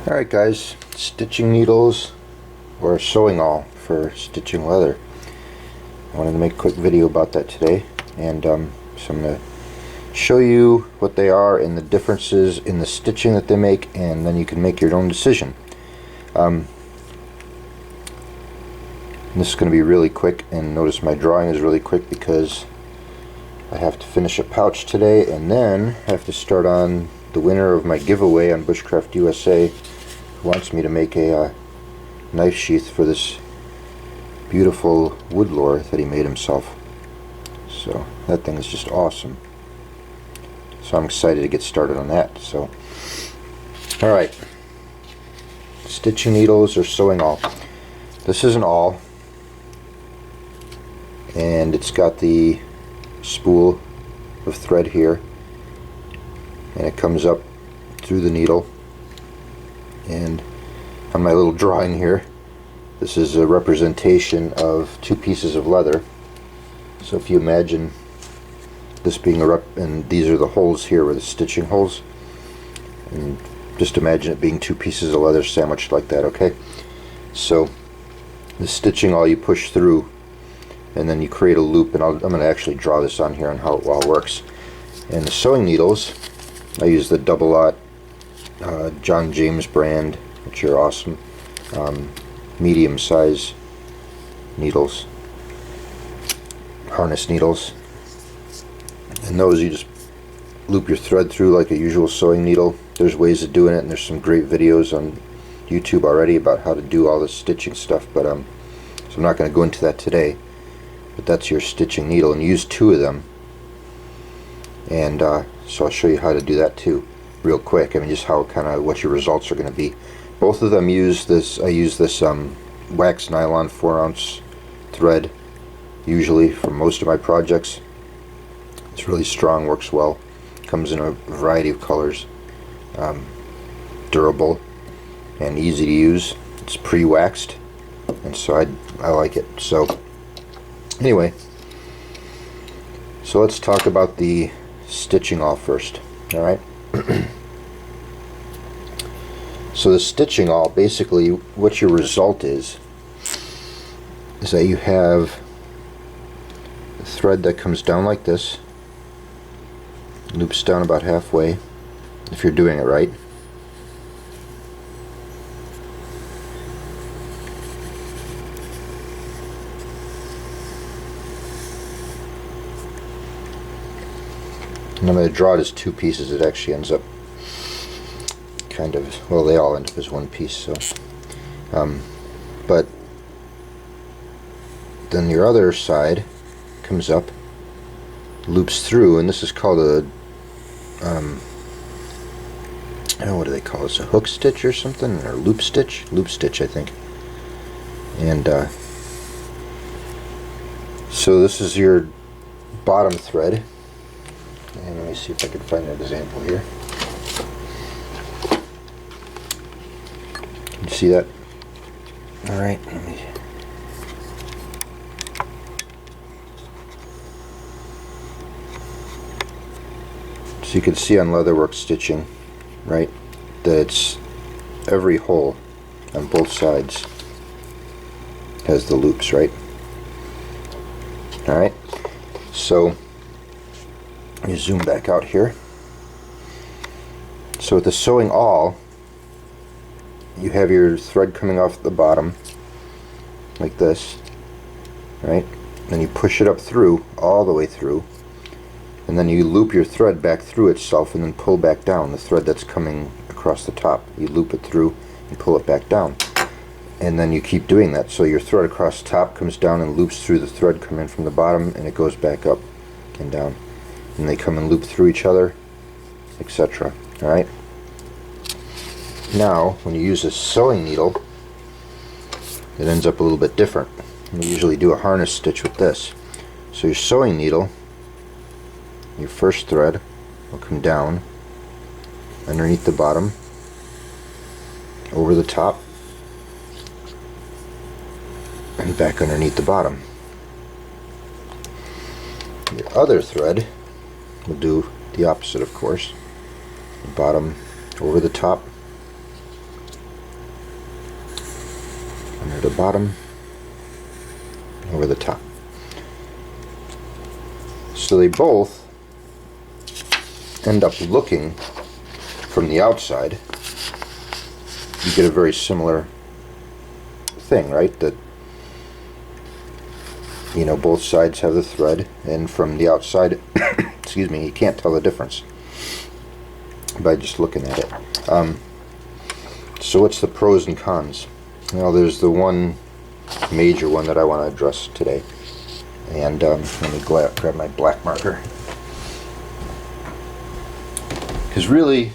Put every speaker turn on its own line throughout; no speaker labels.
Alright guys, stitching needles or sewing awl for stitching leather. I wanted to make a quick video about that today, and so I'm going to show you what they are and the differences in the stitching that they make, and then you can make your own decision. This is going to be really quick, and notice my drawing is really quick because I have to finish a pouch today, and then I have to start on the winner of my giveaway on Bushcraft USA, who wants me to make a knife sheath for this beautiful wood lore that he made himself. So that thing is just awesome. So I'm excited to get started on that. So, alright, stitching needles or sewing awl. This is an awl, and it's got the spool of thread here, and it comes up through the needle. And on my little drawing here, this is a representation of two pieces of leather. So if you imagine this being and these are the holes here where the stitching holes, and just imagine it being two pieces of leather sandwiched like that. Okay, so the stitching awl you push through, and then you create a loop, and I'm going to actually draw this on here on how it all works. And the sewing needles, I use the double-aught John James brand, which are awesome, medium size needles, harness needles, and those you just loop your thread through like a usual sewing needle. There's ways of doing it, and there's some great videos on YouTube already about how to do all this stitching stuff, but so I'm not going to go into that today. But that's your stitching needle, and you use two of them, and so I'll show you how to do that too real quick. I mean, just how what your results are going to be. Both of them use this. I use this wax nylon 4-ounce thread usually for most of my projects. It's really strong, works well, comes in a variety of colors, durable and easy to use. It's pre-waxed, and so I like it. So anyway, so let's talk about the stitching awl first. Alright, so the stitching awl, basically what your result is that you have a thread that comes down like this, loops down about halfway if you're doing it right, and I'm going to draw it as two pieces. It actually ends up kind of, well, they all end up as one piece, so but then your other side comes up, loops through, and this is called a what do they call this, a hook stitch or something, or loop stitch? Loop stitch, I think. And so this is your bottom thread. And let me see if I can find an example here. Can you see that? Alright, let me. So you can see on leatherwork stitching, right, that it's every hole on both sides has the loops, right? Alright, so you zoom back out here. So with the sewing awl, you have your thread coming off the bottom like this, right? Then you push it up through, all the way through, and then you loop your thread back through itself and then pull back down the thread that's coming across the top. You loop it through and pull it back down, and then you keep doing that. So your thread across the top comes down and loops through the thread coming from the bottom, and it goes back up and down, and they come and loop through each other, etc. Alright, now when you use a sewing needle, it ends up a little bit different. We usually do a harness stitch with this. So your sewing needle, your first thread will come down underneath the bottom, over the top, and back underneath the bottom. Your other thread will do the opposite, of course. The bottom over the top, over the bottom, over the top. So they both end up looking, from the outside, you get a very similar thing, right? That, you know, both sides have the thread, and from the outside, excuse me, you can't tell the difference by just looking at it. So what's the pros and cons? Well, there's the one major one that I want to address today. And let me grab my black marker. Because really,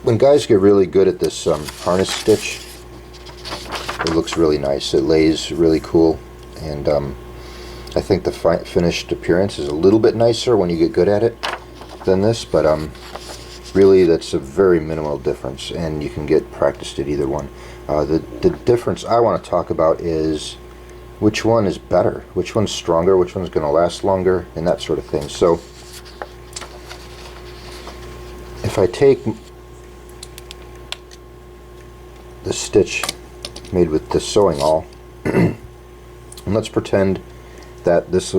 when guys get really good at this harness stitch, it looks really nice. It lays really cool, and I think the finished appearance is a little bit nicer when you get good at it than this, but really that's a very minimal difference, and you can get practiced at either one. The difference I want to talk about is which one is better, which one's stronger, which one's going to last longer, and that sort of thing. So if I take the stitch made with this sewing awl and let's pretend that this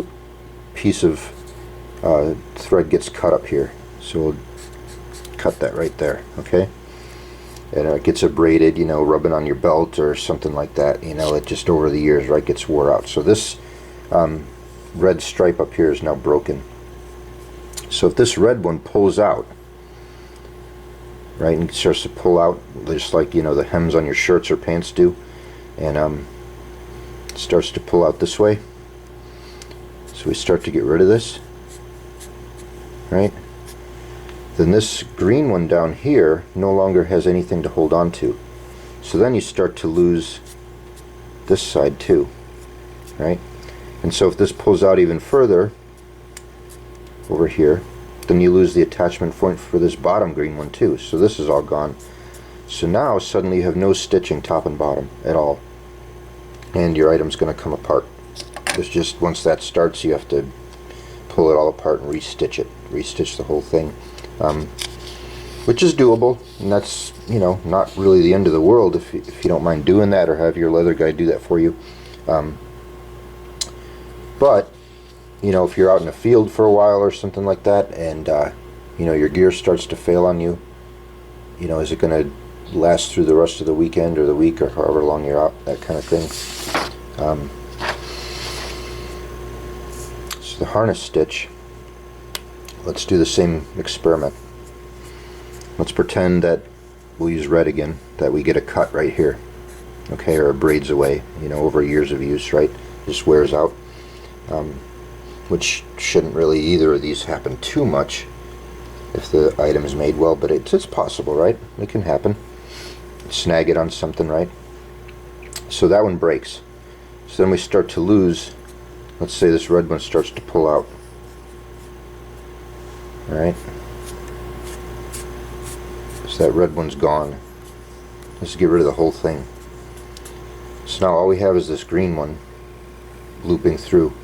piece of thread gets cut up here, so we'll cut that right there, okay? And it gets abraded, you know, rubbing on your belt or something like that, you know, it just over the years, right, gets wore out. So this red stripe up here is now broken. So if this red one pulls out, right, and starts to pull out, just like, you know, the hems on your shirts or pants do, and starts to pull out this way, so we start to get rid of this, right? Then this green one down here no longer has anything to hold on to. So then you start to lose this side too, right? And so if this pulls out even further over here, then you lose the attachment point for this bottom green one too. So this is all gone. So now suddenly you have no stitching top and bottom at all, and your item's going to come apart. It's just, once that starts, you have to pull it all apart and restitch it, restitch the whole thing. Which is doable, and that's, you know, not really the end of the world if you don't mind doing that, or have your leather guy do that for you. But you know, if you're out in the field for a while or something like that, and you know, your gear starts to fail on you, you know, is it going to last through the rest of the weekend or the week or however long you're out, that kind of thing. So the harness stitch, let's do the same experiment. Let's pretend that we'll use red again, that we get a cut right here, okay, or it braids away, you know, over years of use, right? Just wears out, which shouldn't really either of these happen too much if the item is made well, but it's possible, right? It can happen. Snag it on something, right? So that one breaks. So then we start to lose, let's say this red one starts to pull out. Alright, so that red one's gone. Let's get rid of the whole thing. So now all we have is this green one looping through.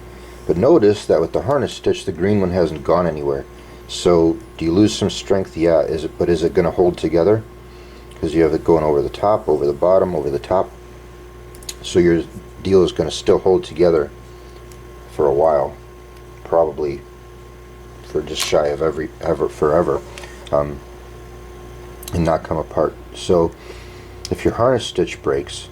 But notice that with the harness stitch, the green one hasn't gone anywhere. So do you lose some strength? Yeah. But is it going to hold together? Because you have it going over the top, over the bottom, over the top. So your deal is going to still hold together for a while, probably for just shy of forever, and not come apart. So if your harness stitch breaks,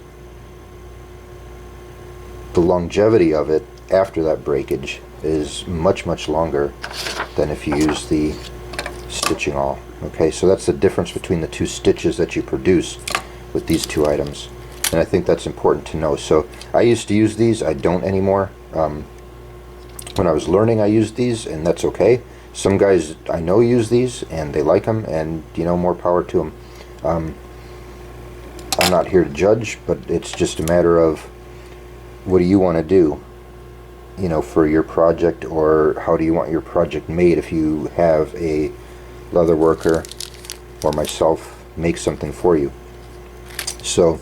the longevity of it after that breakage is much longer than if you use the stitching awl. Okay, so that's the difference between the two stitches that you produce with these two items, and I think that's important to know. So I used to use these, I don't anymore. When I was learning, I used these, and that's okay. Some guys I know use these and they like them, and you know, more power to them. I'm not here to judge, but it's just a matter of what do you want to do, you know, for your project, or how do you want your project made if you have a leather worker or myself make something for you. So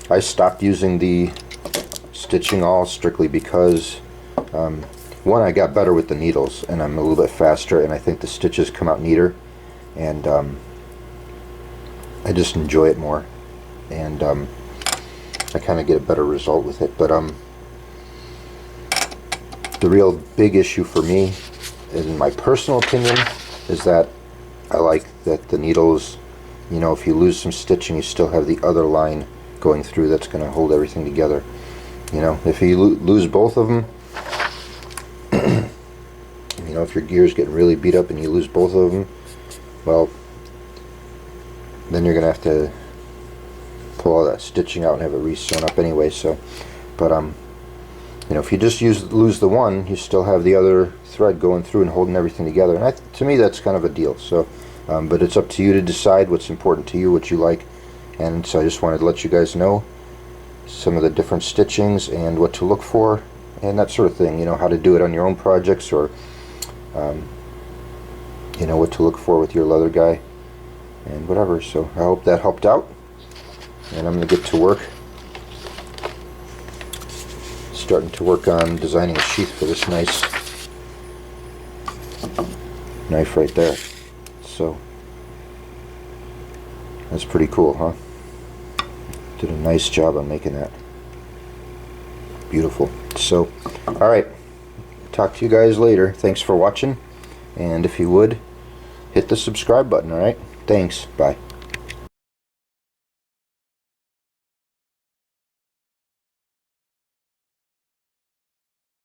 I stopped using the stitching awl strictly because one, I got better with the needles and I'm a little bit faster, and I think the stitches come out neater, and I just enjoy it more. And I kind of get a better result with it. But the real big issue for me, in my personal opinion, is that I like that the needles, you know, if you lose some stitching, you still have the other line going through that's going to hold everything together. You know, if you lose both of them, you know, if your gear's getting really beat up and you lose both of them, well, then you're going to have to pull all that stitching out and have it re-sewn up anyway. So, but you know, if you just lose the one, you still have the other thread going through and holding everything together. And to me, that's kind of a deal. So, but it's up to you to decide what's important to you, what you like. And so I just wanted to let you guys know some of the different stitchings and what to look for and that sort of thing. You know, how to do it on your own projects, or you know, what to look for with your leather guy and whatever. So I hope that helped out, and I'm going to get to work starting to work on designing a sheath for this nice knife right there. So that's pretty cool, huh? Did a nice job on making that. Beautiful. So, alright, talk to you guys later. Thanks for watching, and if you would, hit the subscribe button. Alright, thanks, bye.